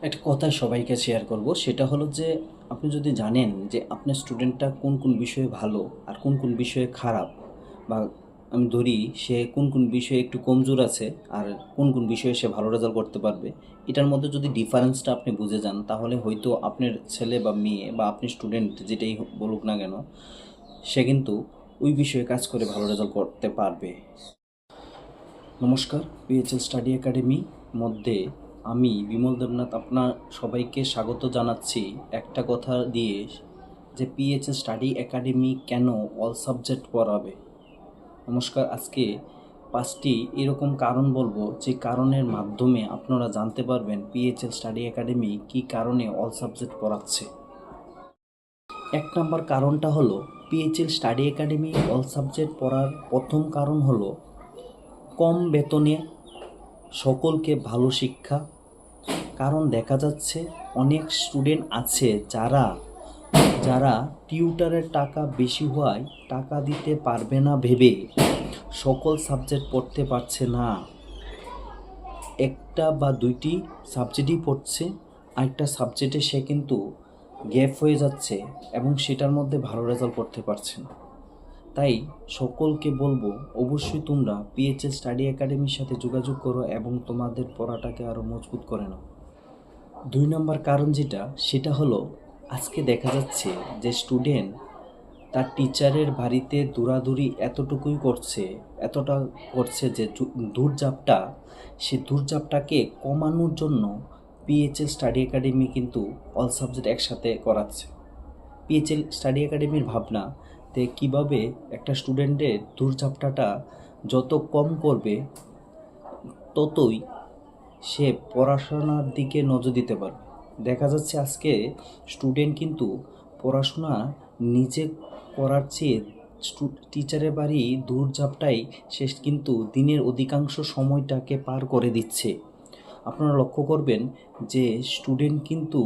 একটা কথা সবাইকে শেয়ার করব, সেটা হলো যে আপনি যদি জানেন যে আপনার স্টুডেন্টটা কোন কোন বিষয়ে ভালো আর কোন কোন বিষয়ে খারাপ, বা আমি ধরি সে কোন কোন বিষয়ে একটু কমজোর আছে আর কোন কোন বিষয়ে সে ভালো রেজাল্ট করতে পারবে, এটার মধ্যে যদি ডিফারেন্সটা আপনি বুঝে যান, তাহলে হয়তো আপনার ছেলে বা মেয়ে বা আপনি স্টুডেন্ট যেটাই বলুক না কেন, সে কিন্তু ওই বিষয়ে কাজ করে ভালো রেজাল্ট করতে পারবে। নমস্কার, পিএইচএল স্টাডি একাডেমি মধ্যে আমি বিমল দেবনাথ আপনার সবাইকে স্বাগত জানাচ্ছি একটা কথা দিয়ে, যে পিএইচএল স্টাডি একাডেমি কেন অল সাবজেক্ট পড়াবে। নমস্কার, আজকে 5টি এরকম কারণ বলবো, যে কারণের মাধ্যমে আপনারা জানতে পারবেন পিএইচএল স্টাডি একাডেমি কী কারণে অল সাবজেক্ট পড়াচ্ছে। 1 নম্বর কারণটা হলো, PHL study academy all subject পড়ার প্রথম কারণ হলো কম বেতনে সকলকে ভালো শিক্ষা। কারণ দেখা যাচ্ছে অনেক স্টুডেন্ট আছে যারা যারা টিউটারের টাকা বেশি হওয়ায় টাকা দিতে পারবে না ভেবে সকল সাবজেক্ট পড়তে পারছে না, একটা বা দুইটি সাবজেক্টই পড়ছে, আরেকটা সাবজেক্টে সে কিন্তু গ্যাপ হয়ে যাচ্ছে এবং সেটার মধ্যে ভালো রেজাল্ট করতে পারছে না। তাই সকলকে বলবো, অবশ্যই তোমরা পিএইচএল স্টাডি একাডেমির সাথে যোগাযোগ করো এবং তোমাদের পড়াটাকে আরও মজবুত করে নাও। 2 নম্বর কারণ যেটা, সেটা হলো আজকে দেখা যাচ্ছে যে স্টুডেন্ট তার টিচারের বাড়িতে দৌড়াদৌড়ি এতটা করছে যে সে দৌড়ঝাঁপটাকে কমানোর জন্য পিএইচএল স্টাডি একাডেমি কিন্তু অল সাবজেক্ট একসাথে করাচ্ছে। পিএইচএল স্টাডি একাডেমির ভাবনা তে কীভাবে একটা স্টুডেন্টের দৌড়ঝাঁপটাটা যত কম করবে, ততই সে পড়াশোনার দিকে নজর দিতে পারবে। দেখা যাচ্ছে আজকে স্টুডেন্ট কিন্তু পড়াশোনা নিজে করার চেয়ে টিচারের বাড়ি দৌড়ঝাঁপটাই সে কিন্তু দিনের অধিকাংশ সময়টাকে পার করে দিচ্ছে। আপনারা লক্ষ্য করবেন যে স্টুডেন্ট কিন্তু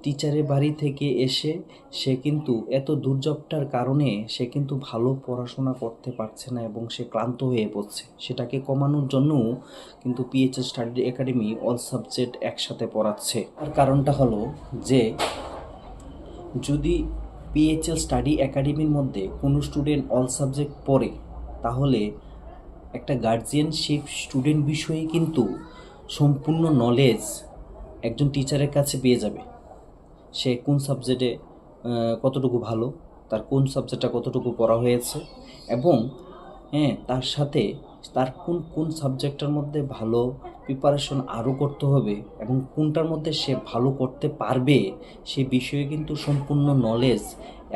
টিচারের বাড়ি থেকে এসে সে কিন্তু এত দৌড়ঝাঁপটার কারণে সে কিন্তু ভালো পড়াশোনা করতে পারছে না এবং সে ক্লান্ত হয়ে পড়ছে। সেটাকে কমানোর জন্যও কিন্তু PHL study academy all subject একসাথে পড়াচ্ছে। আর কারণটা হলো যে যদি পিএইচএল স্টাডি একাডেমির মধ্যে কোনো স্টুডেন্ট অল সাবজেক্ট পড়ে, তাহলে একটা গার্জিয়ানশিপ স্টুডেন্ট বিষয়ে কিন্তু সম্পূর্ণ নলেজ একজন টিচারের কাছে পেয়ে যাবে। সে কোন সাবজেক্টে কতটুকু ভালো, তার কোন সাবজেক্টটা কতটুকু পড়া হয়েছে, এবং তার সাথে তার কোন কোন সাবজেক্টের মধ্যে ভালো প্রিপারেশন আরও করতে হবে এবং কোনটার মধ্যে সে ভালো করতে পারবে, সে বিষয়ে কিন্তু সম্পূর্ণ নলেজ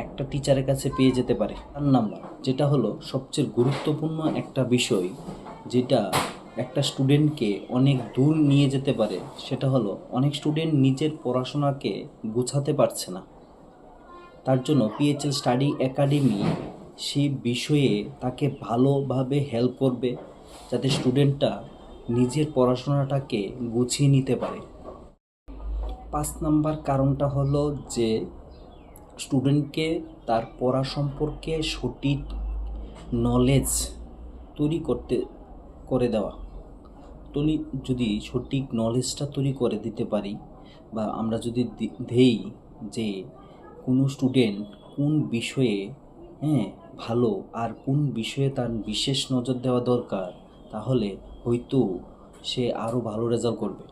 একটা টিচারের কাছে পেয়ে যেতে পারে। 4 নম্বর যেটা হলো সবচেয়ে গুরুত্বপূর্ণ একটা বিষয়, যেটা একটা স্টুডেন্টকে অনেক দূর নিয়ে যেতে পারে, সেটা হলো অনেক স্টুডেন্ট নিজের পড়াশোনাকে গুছাতে পারছে না। তার জন্য পিএইচএল স্টাডি একাডেমি সেই বিষয়ে তাকে ভালোভাবে হেল্প করবে, যাতে স্টুডেন্টটা নিজের পড়াশোনাটাকে গুছিয়ে নিতে পারে। 5 নম্বর কারণটা হলো যে স্টুডেন্টকে তার পড়া সম্পর্কে সঠিক নলেজ তৈরি করে দেওয়া। যদি সঠিক নলেজটা তৈরি করে দিতে পারি, বা আমরা যদি দেই যে কোনো স্টুডেন্ট কোন বিষয়ে ভালো আর কোন বিষয়ে তার বিশেষ নজর দেওয়া দরকার, তাহলে হয়তো সে আরও ভালো রেজাল্ট করবে।